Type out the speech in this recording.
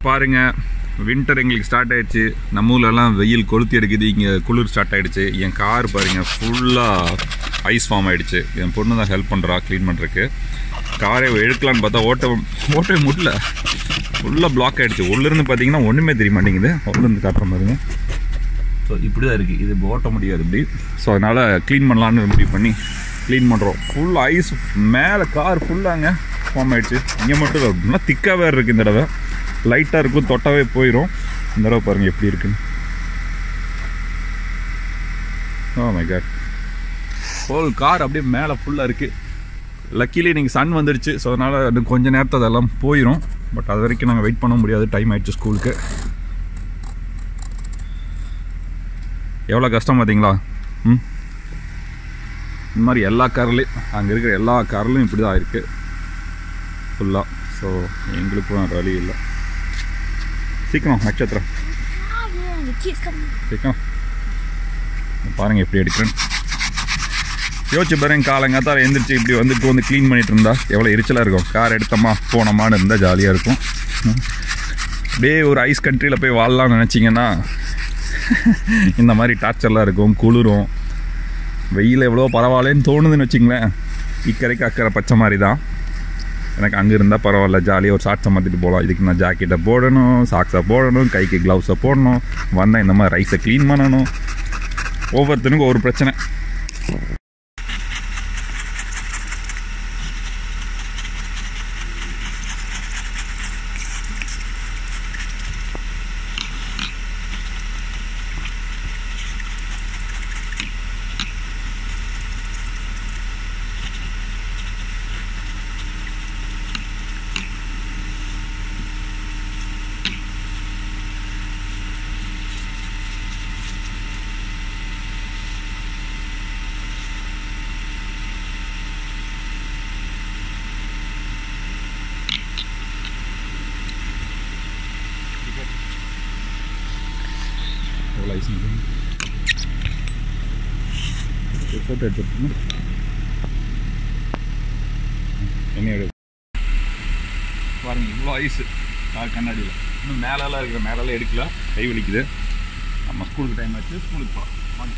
பாருங்கள், வின்டர் எங்களுக்கு ஸ்டார்ட் ஆகிடுச்சு. நம்ம ஊர்லலாம் வெயில் கொளுத்தி எடுக்குது, இங்கே குளிர் ஸ்டார்ட் ஆகிடுச்சு. என் கார் பாருங்கள் ஃபுல்லாக ஐஸ் ஃபார்ம் ஆகிடுச்சு. என் பொண்ணு தான் ஹெல்ப் பண்ணுறா க்ளீன் பண்ணுறதுக்கு. காரை எடுக்கலான்னு பார்த்தா ஓட்டவே முடியல, ஃபுல்லாக பிளாக் ஆகிடுச்சு. உள்ளேருந்து பார்த்தீங்கன்னா ஒன்றுமே தெரிய மாட்டேங்குது. உள்ளேருந்து காட்டுற மாதிரிங்க. ஸோ இப்படி தான் இருக்குது, இது ஓட்ட முடியாது இப்படி. ஸோ அதனால் க்ளீன் பண்ணலான்னு முடிவு பண்ணி க்ளீன் பண்ணுறோம். ஃபுல் ஐஸ் மேலே கார் ஃபுல்லாங்க ஃபார்ம் ஆகிடுச்சு. இங்கே மட்டும் அப்படின்னா திக்காக வேறு இருக்குது. இந்த தடவை லைட்டாக இருக்கும், தொட்டாவே போயிடும். இந்த தடவை பாருங்கள் எப்படி இருக்குன்னு. Oh my god, whole car அப்படியே மேலே ஃபுல்லாக இருக்குது. லக்கிலி இன்றைக்கி சன் வந்துடுச்சு. ஸோ அதனால் அது கொஞ்சம் நேரத்தை அதெல்லாம் போயிடும். பட் அது வரைக்கும் நாங்கள் வெயிட் பண்ண முடியாது, டைம் ஆகிடுச்சு ஸ்கூலுக்கு. எவ்வளோ கஷ்டம் பார்த்தீங்களா? இந்த மாதிரி எல்லா கார்லேயும், அங்கே இருக்கிற எல்லா கார்லையும் இப்படி தான் இருக்குது ஃபுல்லாக. ஸோ எங்களுக்கும் வழி இல்லை. சீக்கிரம் நட்சத்திரம், சீக்கிரம் பாருங்கள் எப்படி எடுக்கிறேன்னு. யோசிச்சு பாருங்க, காலங்காத்தால் எழுந்திரிச்சு இப்படி வந்து க்ளீன் பண்ணிகிட்டு இருந்தா எவ்வளோ எரிச்சலாக இருக்கும். கார் எடுத்தோமா போனோமான்னு இருந்தால் ஜாலியாக இருக்கும். அப்படியே ஒரு ஐஸ் கண்ட்ரியில் போய் வாழலாம்னு நினச்சிங்கன்னா இந்த மாதிரி டார்ச்சர்லாம் இருக்கும், குளிரும். வெயில் எவ்வளோ பரவாயில்லன்னு தோணுதுன்னு வச்சிங்களேன். இக்கரைக்கு அக்கறை பச்சை மாதிரி தான். எனக்கு அங்கே இருந்தால் பரவாயில்ல, ஜாலியாக ஒரு ஷார்ட்ஸை மாற்றிட்டு போகலாம். இதுக்கு நான் ஜாக்கெட்டை போடணும், சாக்ஸை போடணும், கைக்கு க்ளவுஸை போடணும், வந்தால் இந்த மாதிரி ரைஸை க்ளீன் பண்ணணும். ஒவ்வொருத்தனுக்கும் ஒரு பிரச்சனை. ஃபோட்டோ எடுத்துருக்கோம். என்னையோட பாருங்கள் இவ்வளோ ஐஸு கார் கண்ணாடியில். இன்னும் மேலெல்லாம் இருக்கிற மேலெல்லாம் எடுக்கல, கை வலிக்குது. நம்ம ஸ்கூலுக்கு டைம் ஆச்சு, ஸ்கூலுக்கு போகலாம்.